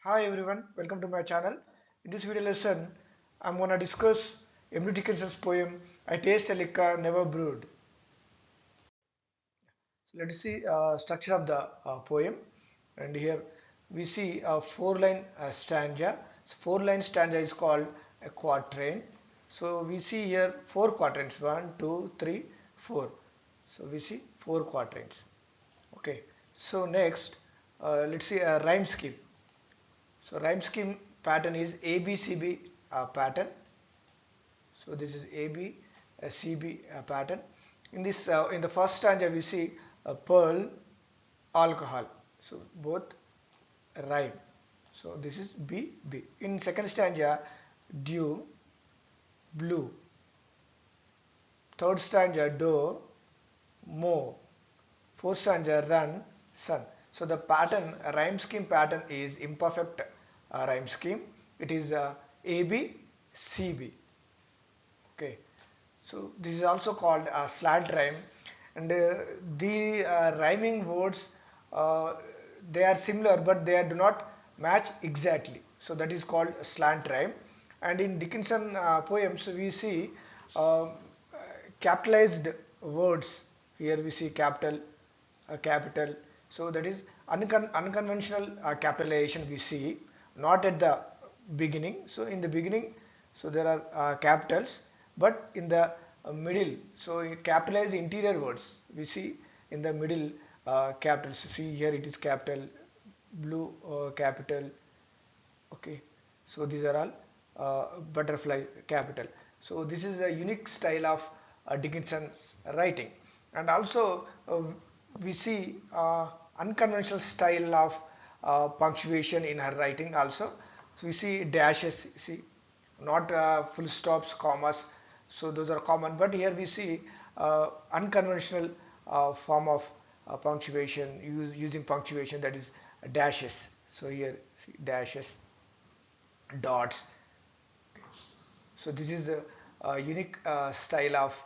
Hi everyone, welcome to my channel. In this video lesson, I'm gonna discuss Emily Dickinson's poem "I Taste a Liquor Never Brewed." So let's see structure of the poem. And here we see a four-line stanza. So four-line stanza is called a quatrain. So we see here four quatrains: one, two, three, four. So we see four quatrains. Okay. So next, let's see a rhyme scheme. So rhyme scheme pattern is ABCB pattern. So this is ABCB pattern. In the first stanza we see pearl, alcohol. So both rhyme. So this is B. In second stanza, dew, blue. Third stanza, do, mo. Fourth stanza, run, sun. So the pattern, rhyme scheme pattern is imperfect rhyme scheme. It is ABCB. Okay. So this is also called a slant rhyme, and the rhyming words uh, they are similar, but they do not match exactly. So that is called a slant rhyme. And in Dickinson poems, we see uh, capitalized words. Here we see capital. So that is unconventional capitalization we see, not at the beginning. So in the beginning, so there are capitals, but in the middle, so it capitalized interior words we see in the middle capitals. See here it is capital, blue capital. Okay, so these are all butterfly capital. So this is a unique style of Dickinson's writing, and also we see unconventional style of punctuation in her writing also. So we see dashes, see, not full stops, commas. So those are common, but here we see unconventional form of punctuation, using punctuation, that is dashes. So here see dashes, dots. So this is a unique style of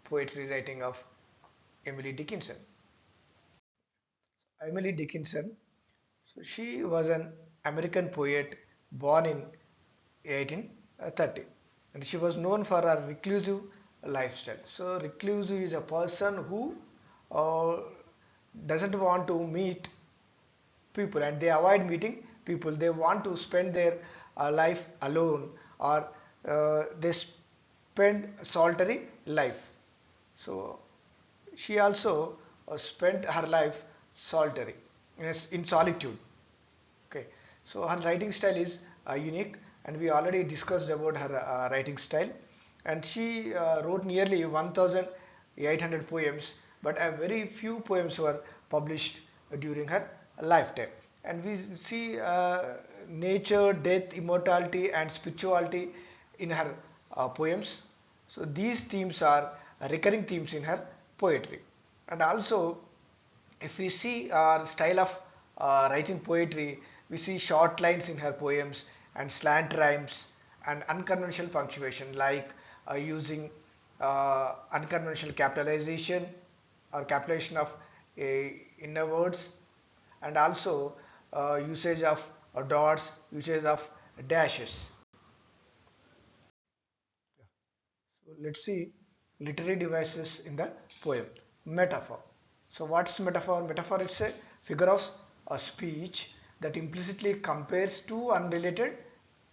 poetry writing of Emily Dickinson. Emily Dickinson, so she was an American poet born in 1830, and she was known for her reclusive lifestyle. So reclusive is a person who uh, doesn't want to meet people, and they avoid meeting people. They want to spend their life alone, or they spend solitary life. So she also spent her life solitary, in solitude. Okay, so her writing style is unique, and we already discussed about her writing style. And she wrote nearly 1,800 poems, but a very few poems were published during her lifetime. And we see nature, death, immortality, and spirituality in her poems. So these themes are recurring themes in her poetry. And also, if we see our style of writing poetry, we see short lines in her poems and slant rhymes and unconventional punctuation, like using unconventional capitalization or capitalization of inner words, and also usage of dots, usage of dashes. So let's see literary devices in the poem. Metaphor. So what's metaphor? Metaphor is a figure of a speech that implicitly compares two unrelated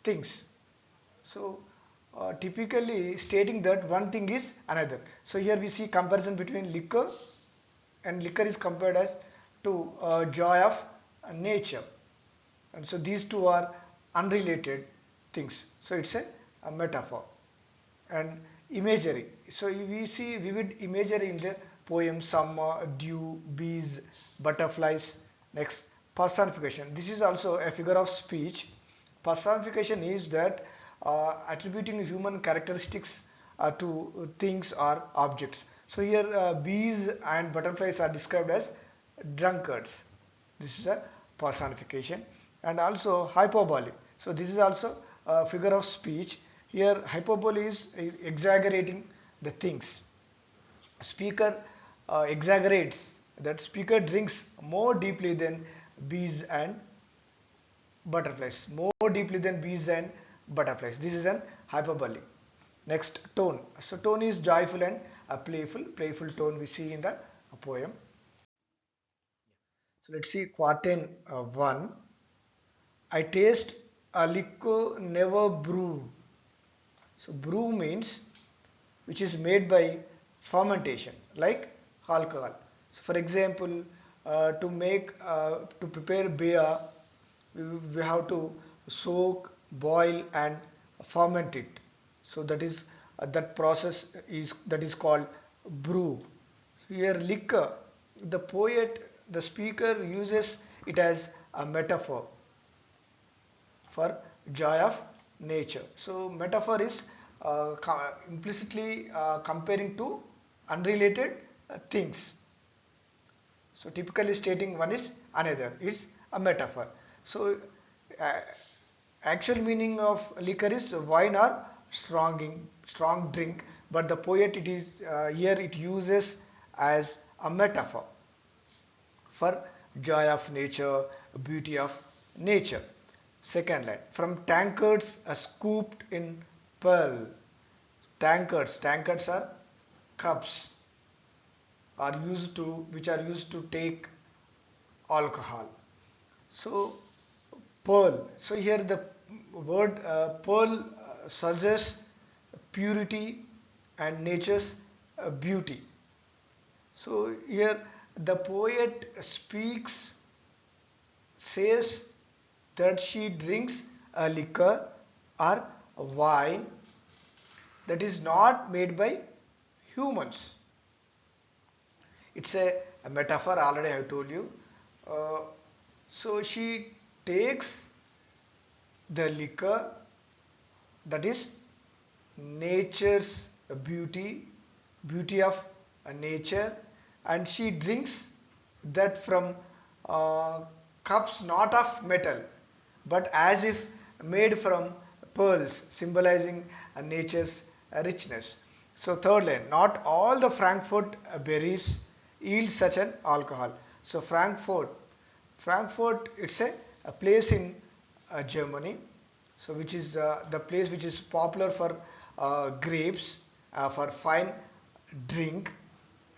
things. So typically stating that one thing is another. So here we see comparison between liquor, and liquor is compared as to joy of nature, and so these two are unrelated things. So it's a metaphor. And imagery, so we see vivid imagery in the poem, some dew, bees, butterflies. Next, personification, this is also a figure of speech. Personification is that attributing human characteristics to things or objects. So here bees and butterflies are described as drunkards. This is a personification. And also hyperbole, so this is also a figure of speech. Here hyperbole is exaggerating the things. Speaker exaggerates that speaker drinks more deeply than bees and butterflies, more deeply than bees and butterflies. This is an hyperbole. Next, tone. So tone is joyful and playful tone we see in the poem. So let's see quatrain 1. I taste a liquor never brew. So brew means which is made by fermentation, like alcohol. So for example, to prepare beer, we have to soak, boil, and ferment it. So that process is called brew. Here liquor, the speaker uses it as a metaphor for joy of nature. So metaphor is implicitly comparing two unrelated things. So typically stating one is another is a metaphor. So uh, actual meaning of liquor is wine or strong drink, but the poet it is here it uses as a metaphor for joy of nature, beauty of nature. Second line, from tankards scooped in pearl. Tankards are cups which are used to take alcohol. So pearl. So here the word pearl suggests purity and nature's beauty. So here the poet says that she drinks a liquor or a wine that is not made by humans. It's a metaphor, already I have told you. Uh, so she takes the liquor that is nature's beauty of nature, and she drinks that from uh, cups not of metal but as if made from pearls, symbolizing nature's richness. So third line, not all the Frankfort berries yield such an alcohol. So Frankfurt, it's a place in Germany, so which is the place which is popular for grapes, for fine drink.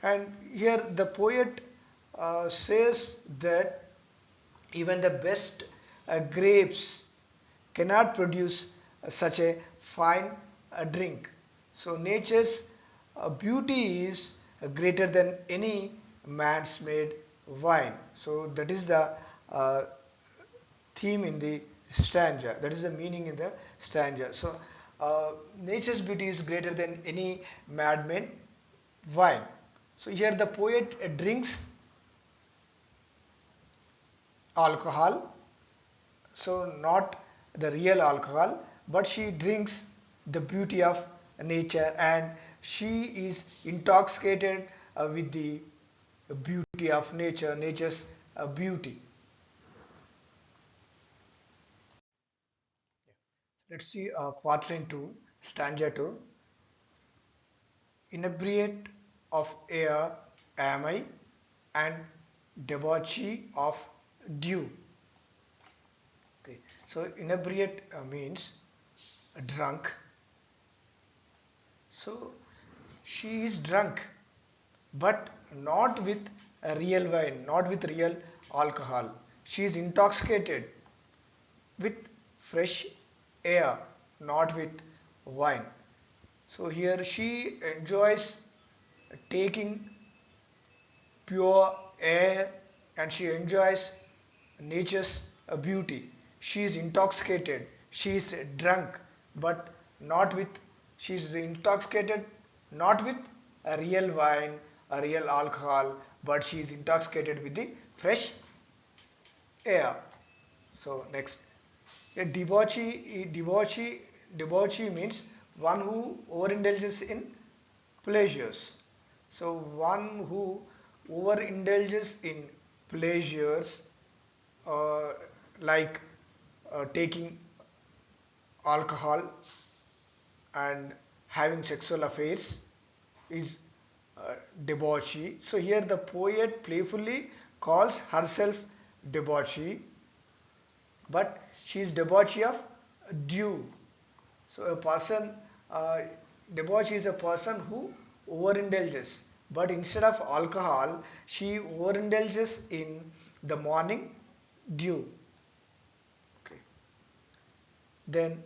And here the poet says that even the best grapes cannot produce such a fine drink. So nature's beauty is greater than any man's made wine. So that is the uh, theme in the stanza. That is the meaning in the stanza. So nature's beauty is greater than any man-made wine. So here the poet drinks alcohol, so not the real alcohol, but she drinks the beauty of nature, and she is intoxicated with the beauty of nature's beauty. Let's see quatrain 2, stanza 2. Inebriate of air am I, and debauchee of dew. Okay, so inebriate means drunk. So she is drunk, but not with a real wine, not with real alcohol. She is intoxicated with fresh air, not with wine. So here she enjoys taking pure air, and she enjoys nature's beauty. She is intoxicated, she is drunk, but not with, she is intoxicated not with a real wine, a real alcohol, but she is intoxicated with the fresh air. So next, a debauchee means one who overindulges in pleasures. So one who overindulges in pleasures, uh, like taking alcohol and having sexual affairs is debauchee. So here the poet playfully calls herself debauchee. but she is debauchee of dew. So a person, debauchee is a person who overindulges, but instead of alcohol, she overindulges in the morning dew. Okay. Then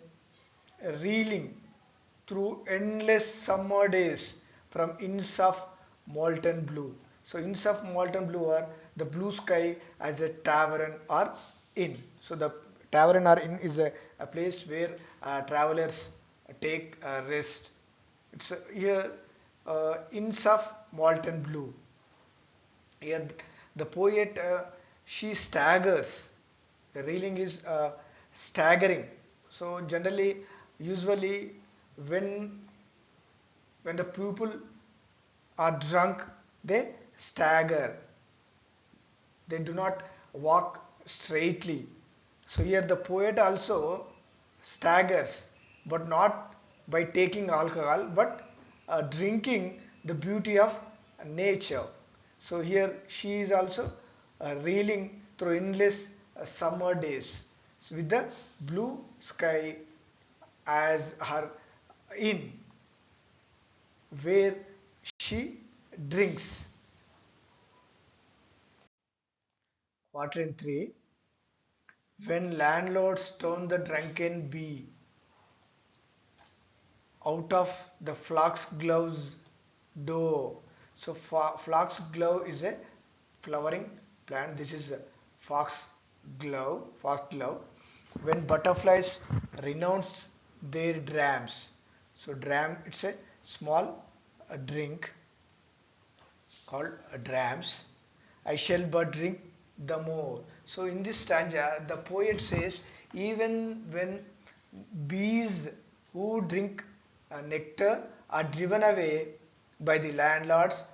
reeling through endless summer days from inns of molten blue. So inns of molten blue are the blue sky as a tavern or inn. So the tavern or inn is a place where travelers take rest. It's here inns of molten blue. Here the poet she staggers. The reeling is staggering. So generally, usually when when the people are drunk, they stagger. They do not walk straightly. So here the poet also staggers, but not by taking alcohol, but drinking the beauty of nature. So here she is also reeling through endless summer days, so with the blue sky as her inn where she drinks. Quatrain 3. When landlords turn the drunken bee out of the foxglove's door. So foxglove is a flowering plant. This is a foxglove. When butterflies renounce their drams. So dram, it's a small drink called drams. I shall but drink the more. So in this stanza, the poet says, even when bees who drink nectar are driven away by the landlords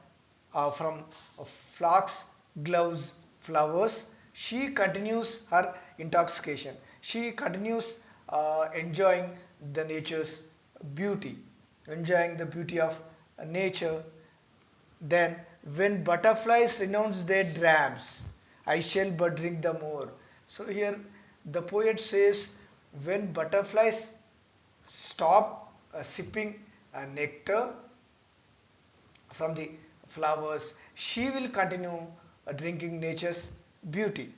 from flax gloves flowers, she continues her intoxication. She continues enjoying the nature's beauty, enjoying the beauty of nature. Then, when butterflies renounce their drams, I shall but drink the more. So here the poet says, when butterflies stop sipping nectar from the flowers, she will continue drinking nature's beauty.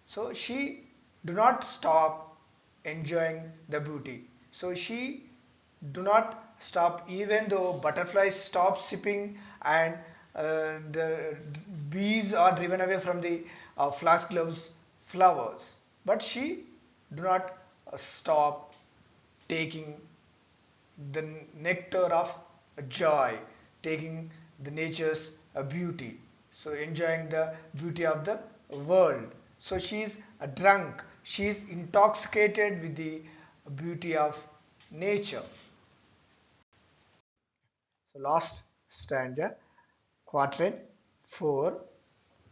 So she do not stop enjoying the beauty. So she do not stop even though butterflies stop sipping and the bees are driven away from the foxglove's flowers. But she do not stop taking the nectar of joy, taking the nature's beauty. So enjoying the beauty of the world. So she is drunk. She is intoxicated with the beauty of nature. So last stanza, quatrain 4.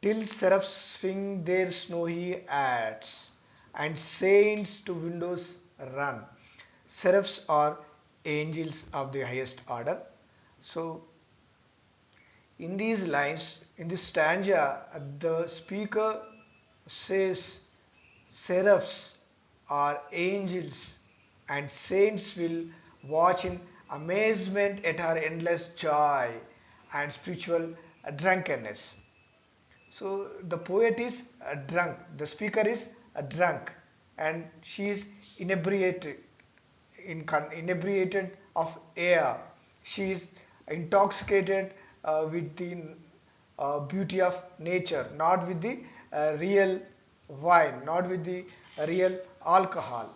Till seraphs swing their snowy hats and saints to windows run. Seraphs are angels of the highest order. So in these lines, in this stanza, the speaker says seraphs are angels and saints will watch in amazement at her endless joy and spiritual drunkenness. So the poet is drunk, the speaker is drunk, and she is inebriated, inebriated of air. She is intoxicated with the beauty of nature, not with the real wine, not with the real alcohol.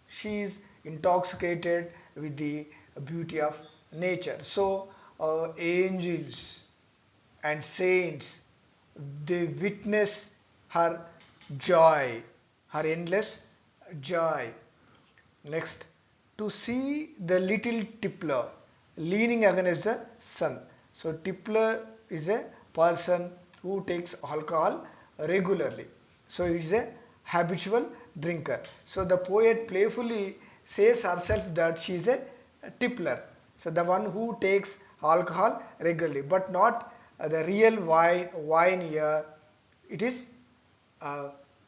She is intoxicated with the beauty of nature. So angels and saints, they witness her joy, her endless joy. Next, to see the little tippler leaning against the sun. So tippler is a person who takes alcohol regularly. So he is a habitual drinker. So the poet playfully says herself that she is a tippler. So the one who takes alcohol regularly, but not the real wine here. It is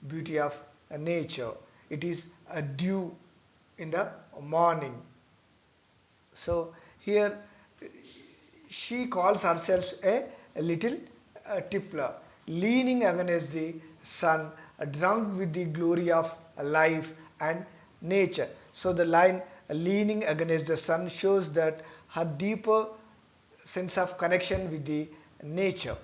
beauty of nature. it is a dew in the morning. So here she calls herself a little tippler, leaning against the sun, drunk with the glory of life and nature. So the line leaning against the sun shows that her deeper sense of connection with the nature.